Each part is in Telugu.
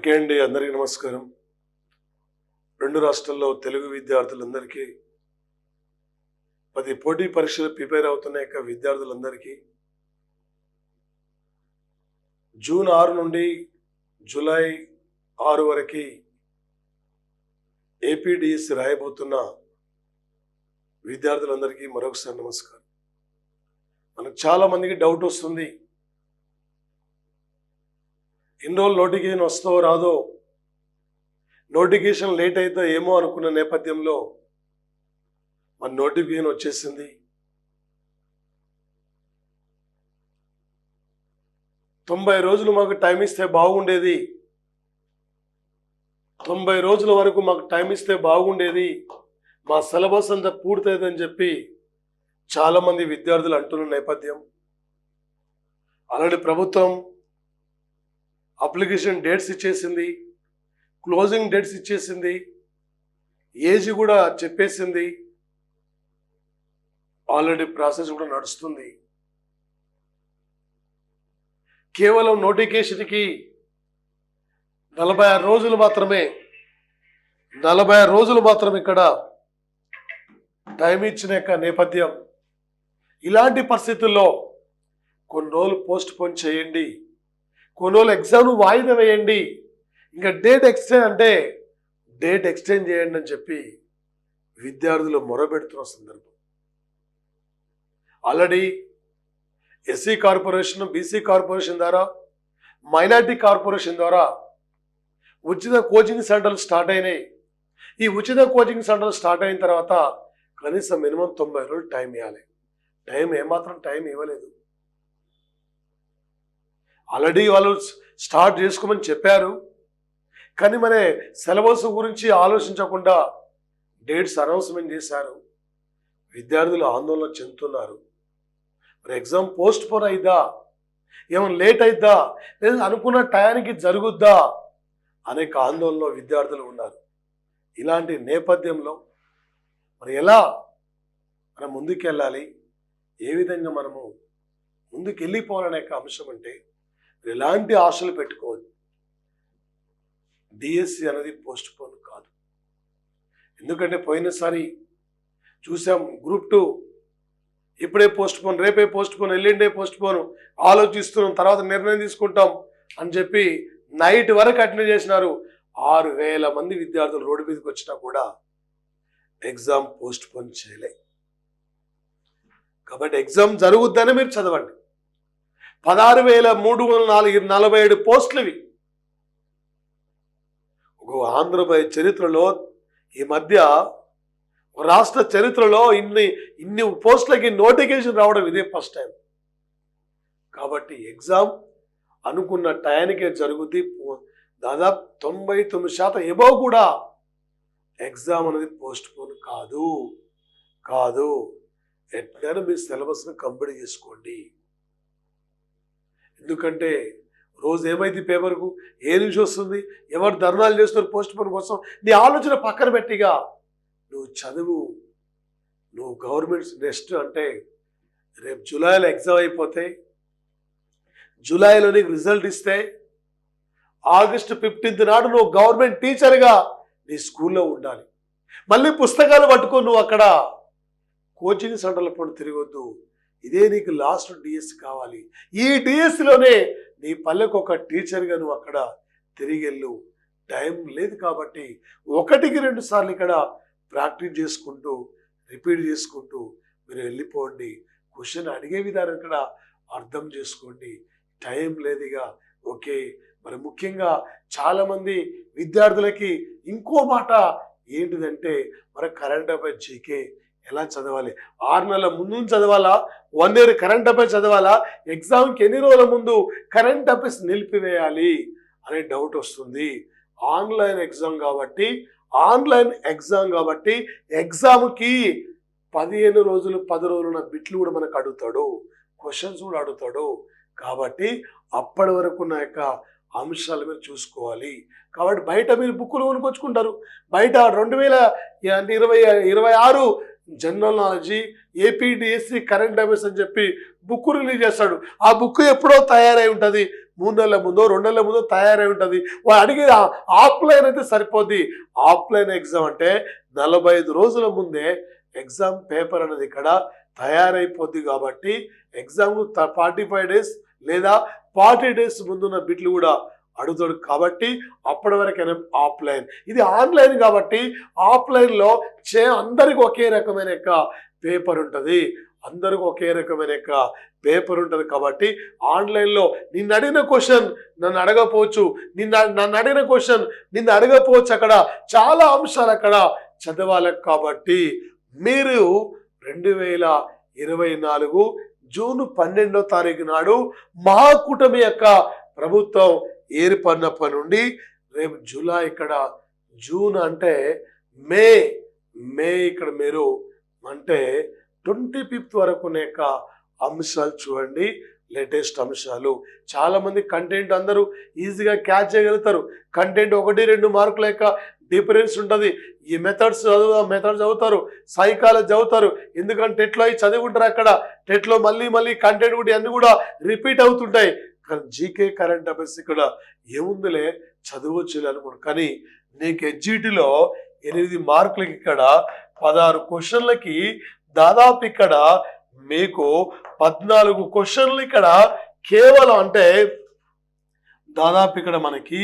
ఓకే అండి, అందరికీ నమస్కారం. రెండు రాష్ట్రాల్లో తెలుగు విద్యార్థులందరికీ, 10 పోటీ పరీక్షలు ప్రిపేర్ అవుతున్న విద్యార్థులందరికీ జూన్ 6 నుండి జూలై 6 వరకు ఏపీడిఎస్సి రాయబోతున్న విద్యార్థులందరికీ మరొకసారి నమస్కారం. మనకు చాలా మందికి డౌట్ వస్తుంది, ఇన్ని రోజులు నోటిఫికేషన్ వస్తో రాదో, నోటిఫికేషన్ లేట్ అయితే ఏమో అనుకున్న నేపథ్యంలో మన నోటిఫికేషన్ వచ్చేసింది. 90 రోజులు మాకు టైం ఇస్తే బాగుండేది, 90 రోజుల వరకు మాకు టైం ఇస్తే బాగుండేది, మా సిలబస్ అంతా పూర్తయిందని చెప్పి చాలామంది విద్యార్థులు అంటున్న నేపథ్యం. ఆల్రెడీ ప్రభుత్వం అప్లికేషన్ డేట్స్ ఇచ్చేసింది, క్లోజింగ్ డేట్స్ ఇచ్చేసింది, ఏజ్ కూడా చెప్పేసింది, ఆల్రెడీ ప్రాసెస్ కూడా నడుస్తుంది. కేవలం నోటిఫికేషన్కి 46 రోజులు మాత్రమే, 46 రోజులు మాత్రమే ఇక్కడ టైం ఇచ్చిన నేపథ్యం. ఇలాంటి పరిస్థితుల్లో కొన్ని రోజులు పోస్ట్ పోన్ చేయండి, కొన్ని రోజులు ఎగ్జామ్ వాయిదా వేయండి, ఇంకా డేట్ ఎక్స్టెండ్ చేయండి అని చెప్పి విద్యార్థులు మొరబెడుతున్న సందర్భం. Already SC corporation, BC corporation ద్వారా, మైనార్టీ కార్పొరేషన్ ద్వారా ఉచిత కోచింగ్ సెంటర్లు స్టార్ట్ అయినాయి. ఈ ఉచిత కోచింగ్ సెంటర్లు స్టార్ట్ అయిన తర్వాత కనీసం మినిమం 90 రోజులు టైం ఇవ్వాలి. ఏమాత్రం టైం ఇవ్వలేదు. ఆల్రెడీ వాళ్ళు స్టార్ట్ చేసుకోమని చెప్పారు, కానీ మరి సిలబస్ గురించి ఆలోచించకుండా డేట్స్ అనౌన్స్మెంట్ చేశారు. విద్యార్థులు ఆందోళన చెందుతున్నారు. మరి ఎగ్జామ్ పోస్ట్ పోన్ అయిద్దా, ఏమైనా లేట్ అయిద్దా, లేదా అనుకున్న టయానికి జరుగుద్దా అనేక ఆందోళనలో విద్యార్థులు ఉన్నారు. ఇలాంటి నేపథ్యంలో మరి ఎలా మనం ముందుకు వెళ్ళాలి, ఏ విధంగా మనము ముందుకు వెళ్ళిపోవాలనే అంశం అంటే ఎలాంటి ఆశలు పెట్టుకోవద్దు. డిఎస్సి అనేది పోస్ట్ పోన్ కాదు. ఎందుకంటే పోయినసారి చూసాం, గ్రూప్ 2 ఇప్పుడే పోస్ట్ పోన్, రేపే పోస్ట్ పోన్, ఎల్లుండే పోస్ట్ పోన్ ఆలోచిస్తున్నాం, తర్వాత నిర్ణయం తీసుకుంటాం అని చెప్పి నైట్ వరకు అటెండ్ చేసినారు. 6,000 మంది విద్యార్థులు రోడ్డు మీదకి వచ్చినా కూడా ఎగ్జామ్ పోస్ట్ పోన్ చేయలే. కాబట్టి ఎగ్జామ్ జరుగుద్దని మీరు చదవండి. 16,347 పోస్టులు ఇవి. ఒక ఆంధ్రప్రదేశ్ చరిత్రలో ఈ మధ్య రాష్ట్ర చరిత్రలో ఇన్ని పోస్టులకి నోటిఫికేషన్ రావడం ఇదే ఫస్ట్ టైం. కాబట్టి ఎగ్జామ్ అనుకున్న టయానికే జరుగుద్ది. దాదాపు 99% ఎబోవ్ కూడా ఎగ్జామ్ అనేది పోస్ట్ పోన్ కాదు. ఎట్లయినా మీ సిలబస్ని కంప్లీట్ చేసుకోండి. ఎందుకంటే రోజు ఏమైంది, పేపర్కు ఏ న్యూస్ వస్తుంది, ఎవరు ధర్నాలు చేస్తున్నారు పోస్ట్ పోన్ కోసం, నీ ఆలోచన పక్కన పెట్టిగా నువ్వు చదువు. నువ్వు గవర్నమెంట్ నెక్స్ట్ అంటే రేపు జూలైలో ఎగ్జామ్ అయిపోతే, జూలైలో నీకు రిజల్ట్ ఇస్తే, ఆగస్టు 15 నాడు నువ్వు గవర్నమెంట్ టీచర్గా నీ స్కూల్లో ఉండాలి. మళ్ళీ పుస్తకాలు పట్టుకొని నువ్వు అక్కడ కోచింగ్ సెంటర్ల పడి తిరగొద్దు. ఇదే నీకు లాస్ట్ డిఎస్సి కావాలి. ఈ డిఎస్సిలోనే నీ పల్లెకు ఒక టీచర్గా నువ్వు అక్కడ తిరిగెళ్ళు. టైం లేదు కాబట్టి 1-2 సార్లు ఇక్కడ ప్రాక్టీస్ చేసుకుంటూ, రిపీట్ చేసుకుంటూ మీరు వెళ్ళిపోండి. క్వశ్చన్ అడిగే విధానం ఇక్కడ అర్థం చేసుకోండి. టైం లేదుగా. ఓకే, మరి ముఖ్యంగా చాలామంది విద్యార్థులకి ఇంకో మాట ఏంటిదంటే, మరి కరెంట్ అఫైర్స్ జీకే ఎలా చదవాలి, 6 నెలల ముందు చదవాలా, 1 ఇయర్ కరెంట్ అఫైర్స్ చదవాలా, ఎగ్జామ్కి ఎన్ని రోజుల ముందు కరెంట్ అఫైర్స్ నిలిపివేయాలి అనే డౌట్ వస్తుంది. ఆన్లైన్ ఎగ్జామ్ కాబట్టి ఎగ్జామ్కి 15 రోజులు 10 రోజులున్న బిట్లు కూడా మనకు అడుగుతాడు, క్వశ్చన్స్ కూడా అడుగుతాడు. కాబట్టి అప్పటి వరకు ఉన్న అంశాలు మీరు చూసుకోవాలి. కాబట్టి బయట మీరు బుక్కులు కొనుక్కొచ్చుకుంటారు. బయట 2026 general knowledge, APDSC, current affairs అని చెప్పి బుక్ రిలీజ్ చేస్తాడు. ఆ బుక్ ఎప్పుడో తయారై ఉంటుంది, 3 నెలల ముందో 2 నెలల ముందో తయారై ఉంటుంది. వాడు అడిగేది ఆఫ్లైన్ అయితే సరిపోద్ది. ఆఫ్లైన్ ఎగ్జామ్ అంటే 45 రోజుల ముందే ఎగ్జామ్ పేపర్ అనేది ఇక్కడ తయారైపోద్ది. కాబట్టి ఎగ్జామ్ 45 డేస్ లేదా 40 డేస్ ముందున్న బిట్లు కూడా అడుగుతాడు. కాబట్టి అప్పటి వరకైనా ఆఫ్లైన్. ఇది ఆన్లైన్ కాబట్టి ఆఫ్లైన్లో అందరికి ఒకే రకమైన పేపర్ ఉంటుంది. అందరికి ఒకే రకమైన పేపర్ ఉంటుంది. కాబట్టి ఆన్లైన్లో నిన్ను అడిగిన క్వశ్చన్ నన్ను అడగపోవచ్చు, నన్ను అడిగిన క్వశ్చన్ నిన్ను అడగపోవచ్చు. అక్కడ చాలా అంశాలు అక్కడ చదవాలి. కాబట్టి మీరు 2024 జూన్ 12వ తారీఖు నాడు మహాకూటమి ప్రభుత్వం ఏర్పడినప్పటి నుండి రేపు జూలై, ఇక్కడ జూన్ అంటే మే ఇక్కడ మీరు అంటే 25th వరకు అంశాలు చూడండి. లేటెస్ట్ అంశాలు చాలా మంది కంటెంట్ అందరూ ఈజీగా క్యాచ్ చేయగలుగుతారు. కంటెంట్ 1-2 మార్కుల డిఫరెన్స్ ఉంటుంది. ఈ మెథడ్స్ చదువుతారు, సైకాలజీ చదువుతారు. ఎందుకంటే టెట్లో అవి చదువుకుంటారు. అక్కడ టెట్లో మళ్ళీ కంటెంట్ కూడా అన్ని కూడా రిపీట్ అవుతుంటాయి. కానీ జీకే కరెంట్ అఫైర్స్ ఇక్కడ ఏముందిలే చదవచ్చు అనుకోండి. కానీ నీకు ఎస్జిటిలో 8 మార్కులకి ఇక్కడ 16 క్వశ్చన్లకి దాదాపు ఇక్కడ మీకు 14 క్వశ్చన్లు ఇక్కడ కేవలం అంటే దాదాపు ఇక్కడ మనకి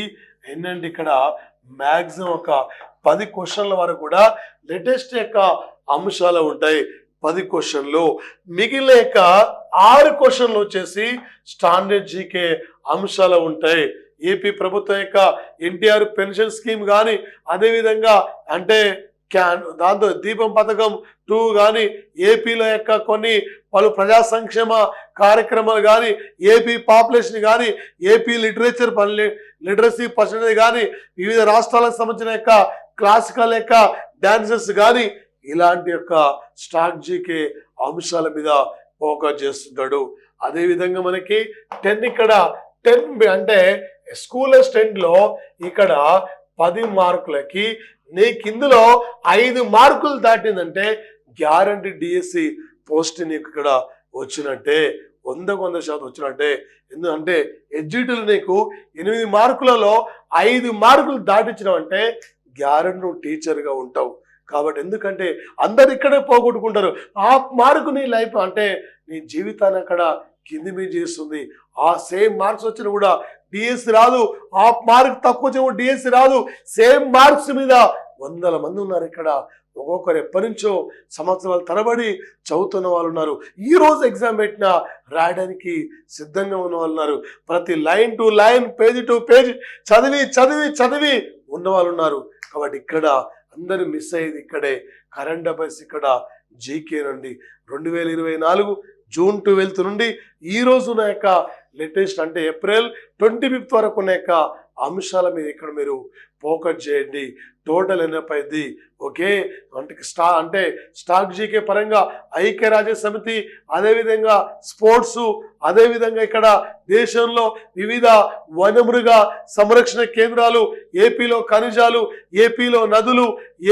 ఏంటంటే ఇక్కడ మ్యాక్సిమం 10 క్వశ్చన్ల వరకు కూడా లేటెస్ట్ అంశాలు ఉంటాయి. 10 క్వశ్చన్లు, మిగిలిన 6 క్వశ్చన్లు వచ్చేసి స్టాండర్డ్ జీకే అంశాలు ఉంటాయి. ఏపీ ప్రభుత్వం ఎన్టీఆర్ పెన్షన్ స్కీమ్ కానీ, అదేవిధంగా అంటే దాంతో దీపం పథకం 2 కానీ, ఏపీలో కొన్ని పలు ప్రజా సంక్షేమ కార్యక్రమాలు కానీ, ఏపీ పాపులేషన్ కానీ, ఏపీ లిటరసీ పర్సెంటేజ్ కానీ, వివిధ రాష్ట్రాలకు సంబంధించిన క్లాసికల్ డాన్సెస్ కానీ, ఇలాంటి స్టాక్ జీకే అంశాల మీద ఫోకస్ చేస్తుంటాడు. అదేవిధంగా మనకి 10 ఇక్కడ 10 అంటే స్కూల్ అసిస్టెంట్లో ఇక్కడ 10 మార్కులకి నీకు ఇందులో 5 మార్కులు దాటిందంటే గ్యారంటీ డిఎస్సి పోస్ట్ నీకు ఇక్కడ వచ్చినట్టే, 100% వచ్చినట్టే. ఎందుకంటే ఎస్జిటిలో నీకు 8 మార్కులలో 5 మార్కులు దాటించినావంటే గ్యారంటీ నువ్వు టీచర్గా ఉంటావు. కాబట్టి ఎందుకంటే అందరు ఇక్కడే పోగొట్టుకుంటారు. ఆ మార్కు నీ లైఫ్ అంటే నీ జీవితాన్ని అక్కడ కింది మీద చేస్తుంది. ఆ సేమ్ మార్క్స్ వచ్చినా కూడా డిఎస్సి రాదు, ఆ మార్క్ తక్కువ వచ్చిన డిఎస్సి రాదు. సేమ్ మార్క్స్ మీద 100 మంది ఉన్నారు ఇక్కడ. ఒక్కొక్కరు ఎప్పటి నుంచో సంవత్సరాల తరబడి చదువుతున్న వాళ్ళు ఉన్నారు. ఈ రోజు ఎగ్జామ్ పెట్టినా రాయడానికి సిద్ధంగా ఉన్న వాళ్ళు ఉన్నారు. ప్రతి line to line, page to page చదివి ఉన్న వాళ్ళు ఉన్నారు. కాబట్టి ఇక్కడ అందరూ మిస్ అయ్యేది ఇక్కడే కరెంట్ అఫైర్స్ ఇక్కడ జీకే నుండి 2024 జూన్ 12 నుండి ఈ రోజు ఉన్న లేటెస్ట్ అంటే ఏప్రిల్ 25th వరకు ఉన్న అంశాల మీద ఇక్కడ మీరు ఫోకస్ చేయండి. టోటల్ ఎన్నపైంది ఓకే. అంటే స్టాక్ జీకే పరంగా ఐక్యరాజ్య సమితి, అదేవిధంగా స్పోర్ట్స్, అదేవిధంగా ఇక్కడ దేశంలో వివిధ వనమృగ సంరక్షణ కేంద్రాలు, ఏపీలో ఖనిజాలు, ఏపీలో నదులు,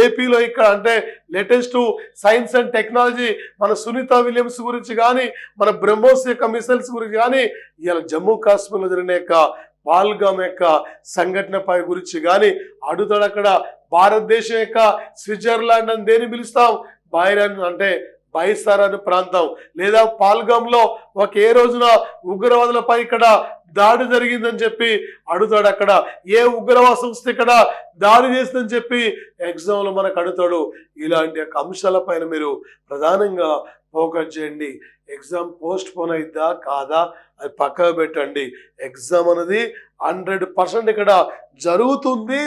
ఏపీలో ఇక్కడ అంటే లేటెస్ట్ సైన్స్ అండ్ టెక్నాలజీ, మన సునీత విలియమ్స్ గురించి కానీ, మన బ్రహ్మోస్ మిసైల్స్ గురించి కానీ, ఇలా జమ్మూ కాశ్మీర్లో జరిగిన పాల్గామ్ సంఘటన పై గురించి కానీ అడుగుతాడు. అక్కడ భారతదేశం స్విట్జర్లాండ్ అని దేని పిలుస్తాం? బైరాన్ అంటే బైసారాన్ ప్రాంతం, లేదా పాల్గామ్లో ఏ రోజున ఉగ్రవాదులపై ఇక్కడ దాడి జరిగిందని చెప్పి అడుగుతాడు. అక్కడ ఏ ఉగ్రవాద సంస్థ ఇక్కడ దాడి చేసిందని చెప్పి ఎగ్జామ్లో మనకు అడుగుతాడు. ఇలాంటి అంశాల పైన మీరు ప్రధానంగా ఫోకస్ చేయండి. ఎగ్జామ్ పోస్ట్ పోన్ అయిద్దా కాదా అది పక్కకు పెట్టండి. ఎగ్జామ్ అనేది 100% ఇక్కడ జరుగుతుంది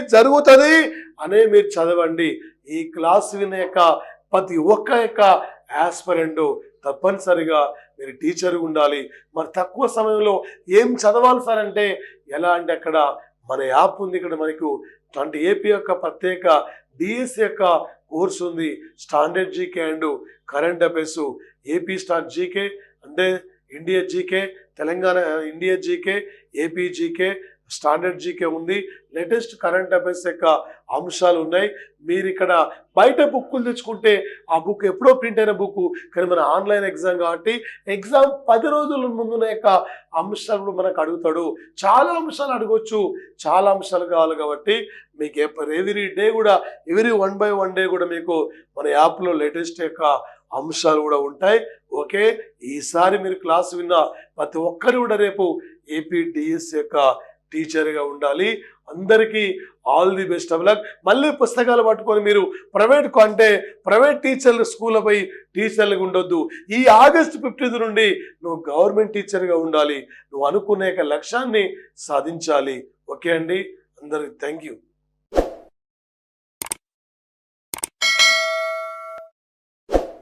అనే మీరు చదవండి. ఈ క్లాస్ వినే ప్రతి ఒక్క యాస్పిరెంట్ తప్పనిసరిగా మీరు టీచర్ ఉండాలి. మరి తక్కువ సమయంలో ఏం చదవాలి సార్ అంటే ఎలా అంటే అక్కడ మన యాప్ ఉంది. ఇక్కడ మనకు అంటే ఏపీ ప్రత్యేక డిఎస్సి కోర్సు ఉంది. Standard GK and current affairs, AP star GK అంటే India GK, Telangana India GK, AP GK, standard GK ఉంది, లేటెస్ట్ కరెంట్ అఫైర్స్ యొక్క అంశాలు ఉన్నాయి. మీరు ఇక్కడ బయట బుక్కులు తెచ్చుకుంటే ఆ బుక్ ఎప్పుడో ప్రింట్ అయిన బుక్, కానీ మన ఆన్లైన్ ఎగ్జామ్ కాబట్టి ఎగ్జామ్ 10 రోజుల ముందున యొక్క అంశాలు మనకు అడుగుతాడు. చాలా అంశాలు అడగొచ్చు, చాలా అంశాలు కావాలి కాబట్టి మీకు ఎవ్రీ డే కూడా, ఎవ్రీ 1 by 1 డే కూడా మీకు మన యాప్లో లేటెస్ట్ యొక్క అంశాలు కూడా ఉంటాయి. ఓకే, ఈసారి మీరు క్లాస్ విన్న ప్రతి ఒక్కరు కూడా రేపు ఏపీడిఎస్ యొక్క టీచర్గా ఉండాలి. అందరికీ all the best of luck. మళ్ళీ పుస్తకాలు పట్టుకొని మీరు ప్రైవేట్ టీచర్లు స్కూల్లో పోయి టీచర్లుగా ఉండొద్దు. ఈ ఆగస్టు 15 నుండి నువ్వు గవర్నమెంట్ టీచర్గా ఉండాలి. నువ్వు అనుకునే లక్ష్యాన్ని సాధించాలి. ఓకే అండి, అందరికి థ్యాంక్ యూ.